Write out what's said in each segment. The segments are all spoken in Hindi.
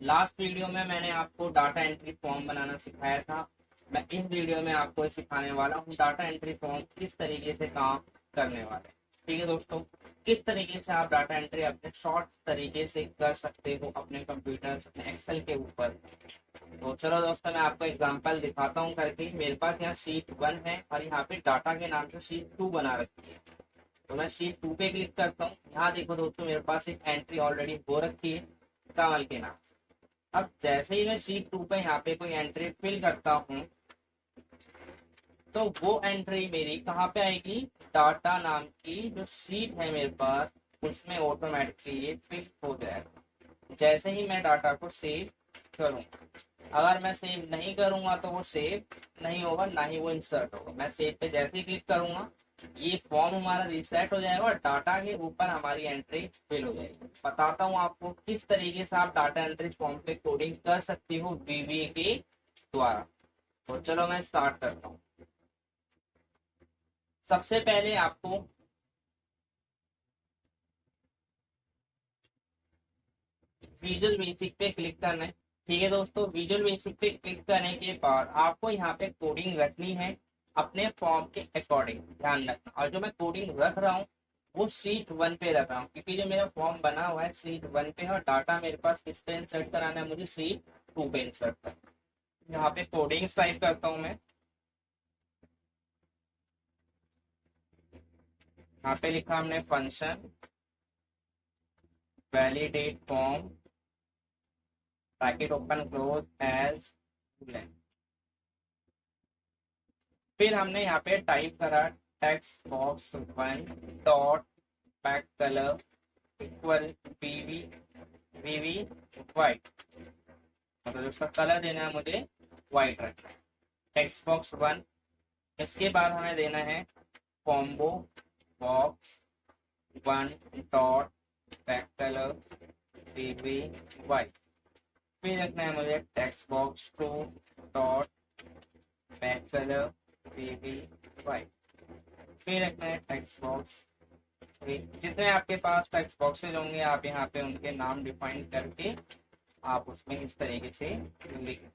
लास्ट वीडियो में मैंने आपको डाटा एंट्री फॉर्म बनाना सिखाया था। मैं इस वीडियो में आपको सिखाने वाला हूँ डाटा एंट्री फॉर्म किस तरीके से काम करने वाले हैं। ठीक है दोस्तों, किस तरीके से आप डाटा एंट्री अपने शॉर्ट तरीके से कर सकते हो अपने कंप्यूटर अपने एक्सेल के ऊपर। तो चलो दोस्तों, मैं आपको एग्जांपल दिखाता हूँ करके। मेरे पास यहाँ शीट 1 है और यहाँ पे डाटा के नाम से शीट 2 बना रखी है। तो मैं शीट 2 पे क्लिक करता हूँ। यहाँ देखो दोस्तों, मेरे पास एक एंट्री ऑलरेडी हो रखी है कमल के नाम से। अब जैसे ही मैं शीट 2 पे यहाँ पे कोई एंट्री फिल करता हूँ तो वो एंट्री मेरी कहाँ पे आएगी, डाटा नाम की जो शीट है मेरे पास उसमें ऑटोमेटिकली ये फिल हो जाएगा जैसे ही मैं डाटा को सेव करूँ। अगर मैं सेव नहीं करूंगा तो वो सेव नहीं होगा, ना ही वो इंसर्ट होगा। मैं सेव पे जैसे ही क्लिक करूंगा ये फॉर्म हमारा रिसेट हो जाएगा और डाटा के ऊपर हमारी एंट्री फिल हो जाएगी। बताता हूँ आपको किस तरीके से आप डाटा एंट्री फॉर्म पे कोडिंग कर सकती हो VBA के द्वारा। तो चलो मैं स्टार्ट करता हूँ। सबसे पहले आपको विजुअल बेसिक पे क्लिक करना है। ठीक है दोस्तों, विजुअल बेसिक पे क्लिक करने के बाद आपको यहाँ पे कोडिंग रखनी है अपने फॉर्म के अकॉर्डिंग, ध्यान रखना। और जो मैं कोडिंग रख रहा हूँ वो शीट 1 पे रख रहा हूँ क्योंकि जो मेरा फॉर्म बना हुआ है शीट 1 पे है और डाटा मेरे पास किस पे इंसर्ट कराना है, मुझे शीट 2 पे इंसर्ट करना है। यहाँ पे कोडिंग टाइप करता हूँ मैं। यहाँ पे लिखा हमने function validate form bracket open close as. फिर हमने यहाँ पे टाइप करा text box 1 dot back colour equal VB VB white, मतलब उसका कलर देना है मुझे वाइट रखना है टेक्स्ट बॉक्स 1। इसके बाद हमें देना है combo box 1 dot back colour VB white. फिर रखना है मुझे text box 2 dot back colour VB white. फिर रखना है टेक्स्ट बॉक्स। जितने आपके पास टेक्स्ट बॉक्सेज होंगे आप यहाँ पे उनके नाम डिफाइन करके आप उसमें इस तरीके से लिख।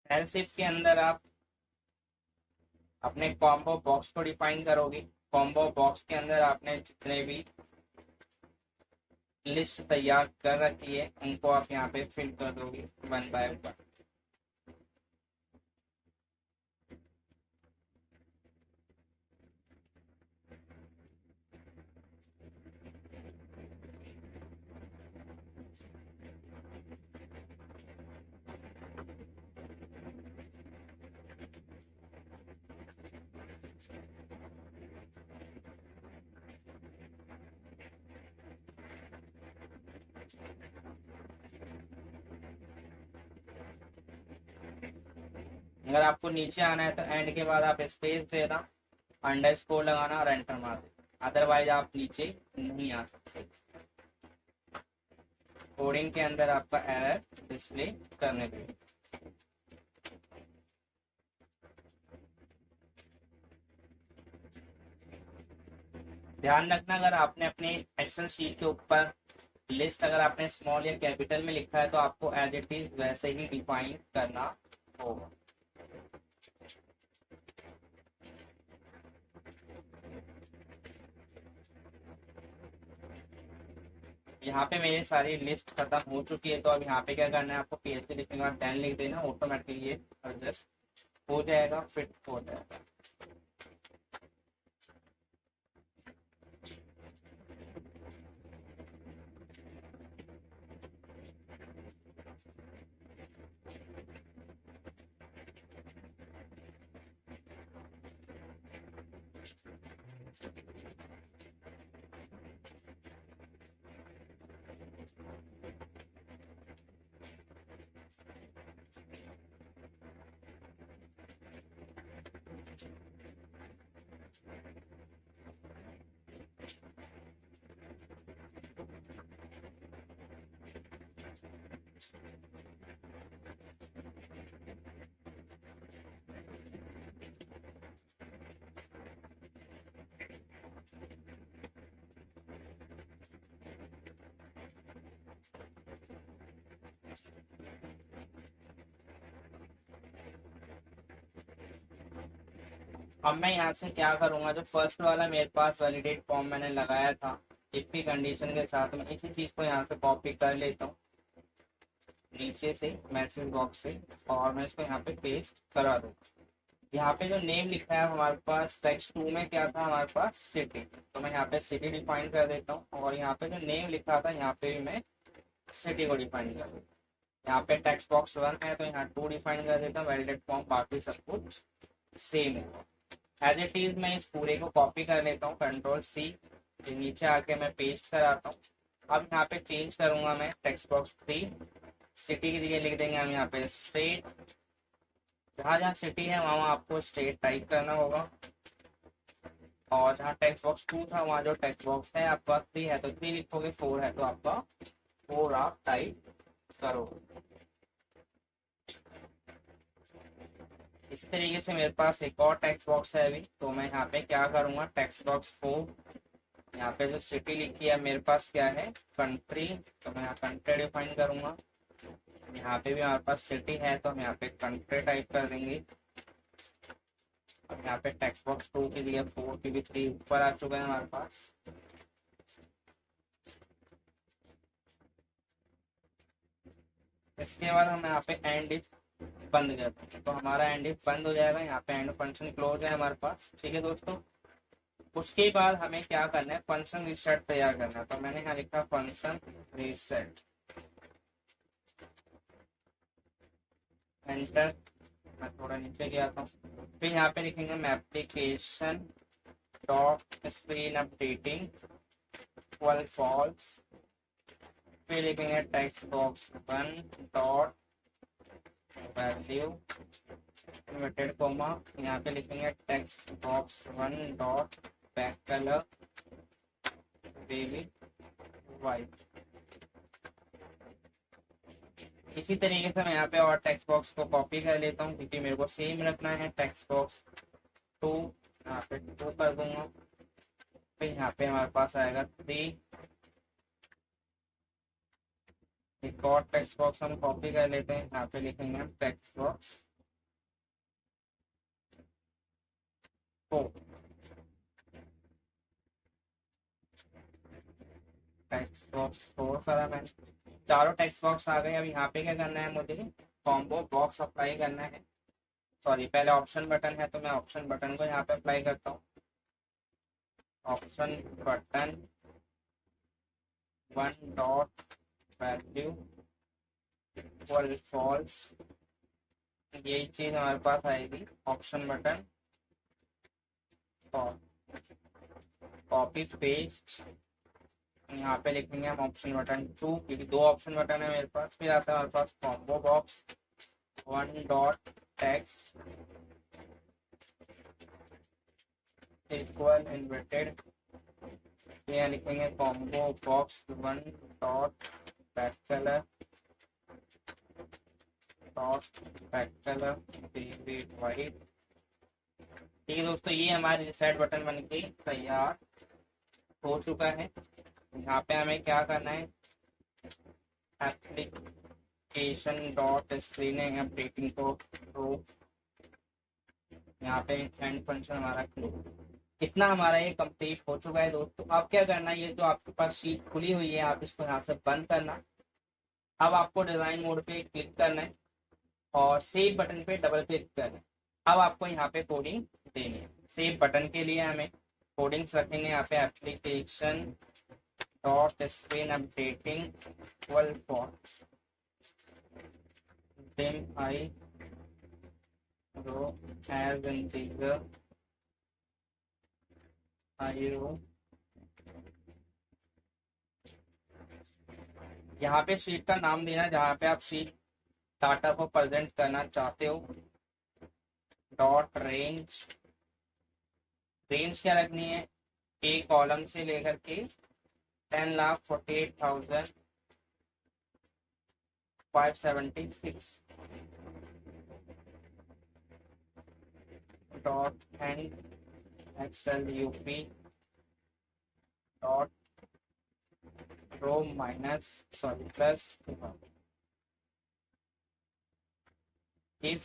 एल्स इफ के अंदर आप अपने कॉम्बो बॉक्स को डिफाइन करोगे। कॉम्बो बॉक्स के अंदर आपने जितने भी लिस्ट तैयार कर रखी है उनको आप यहाँ पे फिल कर दोगे वन बाय वन। अगर आपको नीचे आना है तो एंड के बाद आप स्पेस देना, अंडरस्कोर लगाना और एंटर मार देना, अदरवाइज आप नीचे नहीं आ सकते। कोडिंग के अंदर आपका एरर डिस्प्ले करने के लिए। ध्यान रखना, अगर आपने अपने एक्सेल शीट के ऊपर लिस्ट अगर आपने स्मॉल या कैपिटल में लिखा है तो आपको एज इट इज वैसे ही डिफाइन करना होगा। यहाँ पे मेरी सारी लिस्ट खत्म हो चुकी है, तो अब यहाँ पे क्या करना है, आपको PHP लिखने के बाद 10 लिख देना, ऑटोमेटिकली ये एडजस्ट हो जाएगा, फिट हो जाएगा। अब मैं यहाँ से क्या करूंगा, जो फर्स्ट वाला मेरे पास वैलिडेट फॉर्म मैंने लगाया था इफ की कंडीशन के साथ, में इसी चीज को यहाँ से कॉपी कर लेता हूँ नीचे से मैसेज बॉक्स से, और मैं इसको यहाँ पे पेस्ट करा दूंगा। यहाँ पे जो नेम लिखा है हमारे पास टेक्स्ट 2 में क्या था, हमारे पास सिटी, तो मैं यहाँ पे सिटी डिफाइन कर देता हूँ, और यहाँ पे जो नेम लिखा था यहाँ पे भी मैं सिटी को डिफाइन कर देता हूँ। यहाँ पे टेक्स्ट बॉक्स 1 है तो यहाँ 2 डिफाइन कर देता हूँ, वैलिडेट फॉर्म बाकी सब कुछ सेम है। एज इट इज मैं इस पूरे को कॉपी कर लेता हूँ, Ctrl+C, नीचे आके मैं पेस्ट कराता हूँ। अब यहाँ पे चेंज करूंगा मैं टेक्स्ट बॉक्स 3, सिटी की जगह लिख देंगे हम यहाँ पे स्टेट, जहाँ जहाँ सिटी है वहाँ आपको स्टेट टाइप करना होगा, और जहाँ टेक्स्ट बॉक्स 2 था वहाँ जो टेक्स्ट बॉक्स है आपका 3 है तो 3 लिखोगे, 4 है तो आपका 4 आप टाइप करोगे। इसी तरीके से मेरे पास एक और टेक्स्ट बॉक्स है अभी, तो मैं यहाँ पे क्या करूंगा, टेक्स्ट बॉक्स 4, यहाँ पे जो सिटी लिखी है मेरे पास क्या है कंट्री, तो मैं यहाँ कंट्री डिफाइन करूंगा। यहाँ पे भी हमारे पास सिटी है तो हम यहाँ पे कंट्री टाइप कर देंगे। अब यहाँ पे टेक्स्ट बॉक्स 2 के लिए 4 की भी 3 ऊपर आ चुका है हमारे पास। इसके बाद हम यहाँ पे एंड इफ बंद करते हैं, तो हमारा एंड इफ बंद हो जाएगा, यहाँ पे एंड फंक्शन क्लोज है हमारे पास। ठीक है दोस्तों, उसके बाद हमें क्या करना है, फंक्शन रीसेट तैयार करना है, तो मैंने यहाँ लिखा फंक्शन रीसेट, एंटर, मैं थोड़ा नीचे गया था, फिर यहाँ पे लिखेंगे मैं application dot screen updating equal false, फिर लिखेंगे text box 1 dot value inverted comma, यहाँ पे लिखेंगे text box 1 dot back colour VB white. इसी तरीके से मैं यहाँ पे और टेक्स्ट बॉक्स को कॉपी कर लेता हूँ क्योंकि मेरे को सेम रखना है। टेक्स्ट बॉक्स 2 यहाँ पे 2 कर दूंगा, फिर यहाँ पे हमारे पास आएगा 3, एक और टेक्स्ट बॉक्स हम कॉपी कर लेते हैं, यहाँ पे लिखेंगे हम टेक्स्ट बॉक्स तो टेक्स्ट बॉक्स 4 करा मैंने, चारों टेक्स्ट बॉक्स आ गए। अब यहाँ पे क्या करना है, मुझे कॉम्बो बॉक्स अप्लाई करना है। सॉरी, पहले ऑप्शन बटन है तो मैं ऑप्शन बटन को यहाँ पे अप्लाई करता हूँ। Option button 1 dot value equal false, यही चीज हमारे पास आएगी। ऑप्शन बटन कॉपी पेस्ट, यहाँ पे लिखेंगे हम ऑप्शन बटन 2, क्योंकि 2 ऑप्शन बटन है मेरे पास। फिर आता है हमारे पास combo box 1 dot text equal inverted, यहाँ लिखेंगे combo box 1 dot back colour white. ठीक है दोस्तों, ये हमारे रिसेट बटन बन के तैयार हो चुका है। यहाँ पे हमें क्या करना है, एप्लीकेशन डॉट स्क्रीनिंग अपडेटिंग को रो, यहाँ पे एंड फंक्शन हमारा कितना हमारा ये कंप्लीट हो चुका है दोस्तों। अब क्या करना है, ये जो आपके पास शीट खुली हुई है आप इसको यहाँ से बंद करना। अब आपको डिजाइन मोड पे क्लिक करना है और सेव बटन पे डबल क्लिक करना है। अब आपको यहाँ पे कोडिंग देनी है। सेव बटन के लिए हमें कोडिंग्स रखेंगे यहाँ पे application dot screen updating equal fonts dim I row as integer I row। यहाँ पे शीट का नाम देना जहाँ पे आप शीट डाटा को प्रेजेंट करना चाहते हो। डॉट रेंज, रेंज क्या रखनी है, ए कॉलम से लेकर के 10,48,576 dot end Excel up dot row minus sorry plus if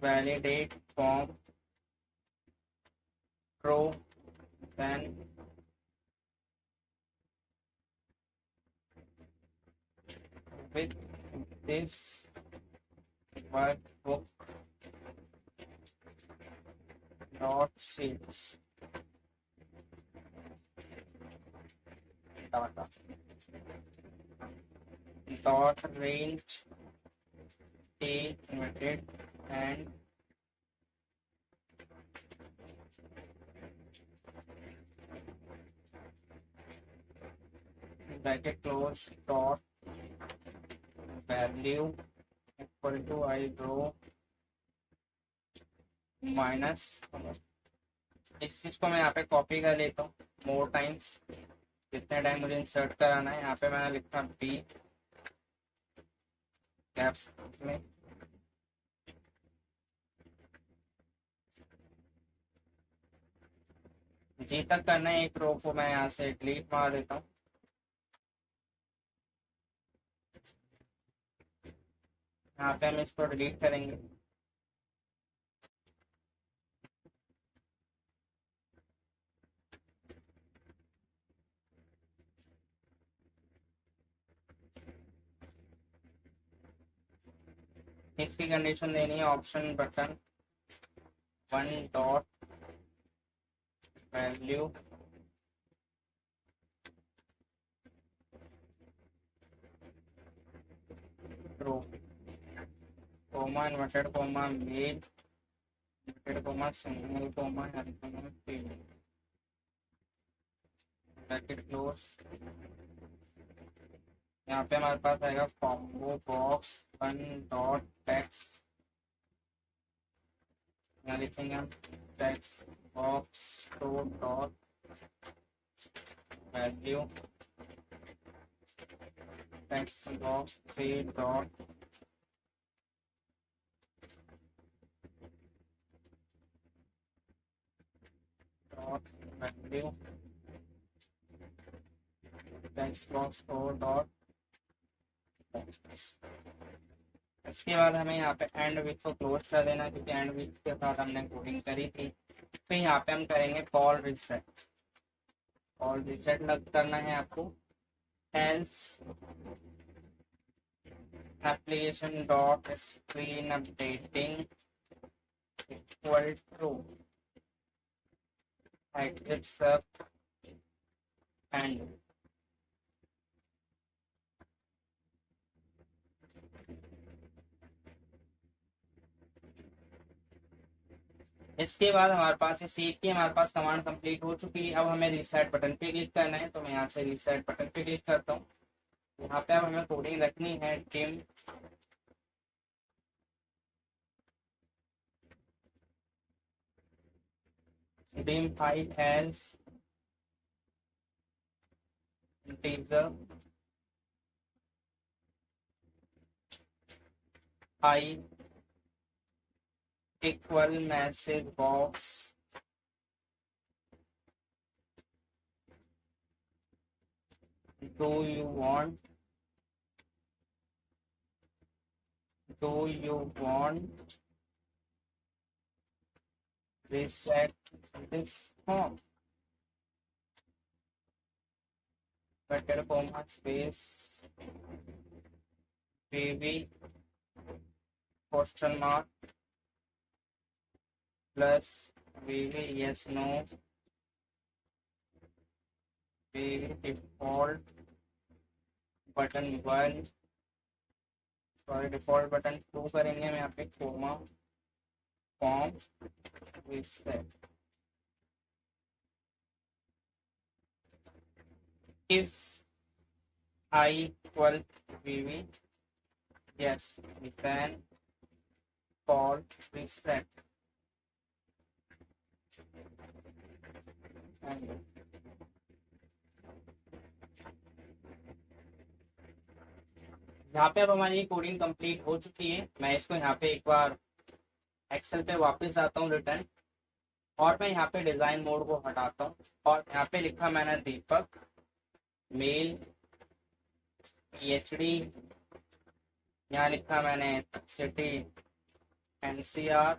validate form row then with this workbook dot sheets data dot range a limited and bracket close dot value equal to I row minus. इस चीज को मैं यहाँ पे कॉपी कर लेता हूँ मोर टाइम्स, जितने टाइम मुझे इंसर्ट कराना है। यहाँ पे मैंने लिखा बी कैप्स में, जी तक करना है। एक रो को मैं यहाँ से डिलीट मार देता हूँ। यहाँ पे हम इसको डिलीट करेंगे। इसकी कंडीशन देनी है option button 1 dot value row comma inverted comma male inverted comma single comma bracket close. यहाँ पे हमारे पास आएगा कॉम्बो बॉक्स 1 डॉट टेक्स्ट, यहाँ लिखेंगे हम text box 2 dot value text box 3 dot value text box 4 dot इसके बाद हमें यहाँ पे एंड विथ को क्लोज कर देना, क्योंकि एंड विथ के साथ हमने कोडिंग करी थी। फिर यहाँ पे हम करेंगे कॉल रिसेट। कॉल रिसेट करना है आपको। Else application dot screen updating equal to exit sub and इसके बाद हमारे पास सेव की हमारे पास कमांड कंप्लीट हो चुकी है। अब हमें रीसेट बटन पे क्लिक करना है, तो मैं यहाँ से रीसेट बटन पे क्लिक करता हूँ। यहाँ पे अब हमें कोडिंग रखनी है dim file as integer I equal message box do you want reset this form better comma space VB question mark plus VB yes no VB default button 1 sorry default button 2 करेंगे हम यहाँ पे comma form reset if I equal VB yes we can call reset and यहाँ पे अब हमारी कोडिंग कंप्लीट हो चुकी है। मैं इसको यहाँ पे एक बार एक्सेल पे वापस आता हूँ रिटर्न, और मैं यहाँ पे डिजाइन मोड को हटाता हूँ, और यहाँ पे लिखा मैंने दीपक मेल PhD, यहाँ लिखा मैंने city NCR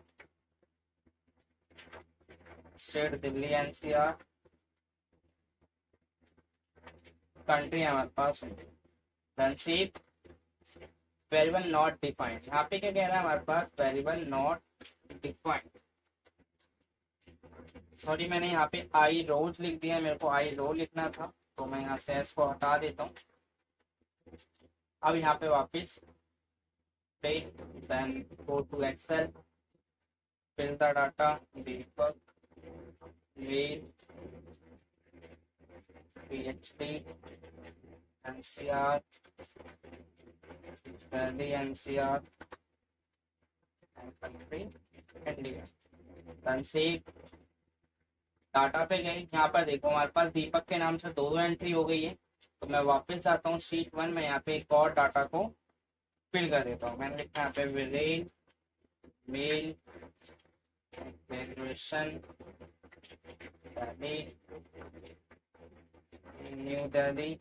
state Delhi NCR, country हमारे पास रनसीट, वेरिएबल नॉट डिफाइंड। यहाँ पे क्या कह रहा है हमारे पास वेरिएबल नॉट डिफाइंड, सॉरी मैंने यहाँ पे आई रोज लिख दिया, मेरे को आई रो लिखना था, तो मैं यहाँ से एस को हटा देता हूँ। अब यहाँ पे वापस then go to Excel, fill the data Deepak male PhD NCR Delhi NCR and country India। Run save data पे गए, यहाँ पर देखो हमारे पास दीपक के नाम से दो एंट्री हो गई है। तो मैं वापस आता हूँ शीट 1 में, यहाँ पे एक और डाटा को फिल कर देता हूँ। मैंने लिखा यहाँ पे villain male graduation Delhi new Delhi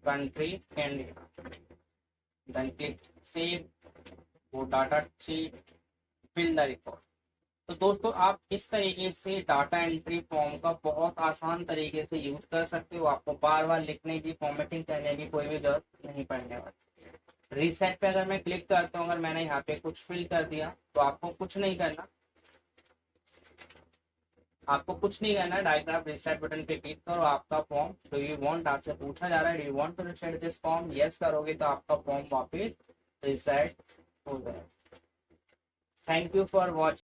country India, then click save, वो data sheet fill the record. तो दोस्तों आप इस तरीके से डाटा एंट्री फॉर्म का बहुत आसान तरीके से यूज कर सकते हो। आपको बार बार लिखने की फॉर्मेटिंग करने की कोई भी जरूरत नहीं पड़ने वाली। रीसेट पे अगर मैं क्लिक करता हूँ, अगर मैंने यहाँ पे कुछ फिल कर दिया, तो आपको कुछ नहीं करना, डायरेक्ट आप रीसेट बटन पे क्लिक करो। आपका फॉर्म डू यू वांट, आपसे पूछा जा रहा है do you want to reset this form, yes करोगे तो आपका फॉर्म वापस रीसेट हो जाएगा। Thank you for watching.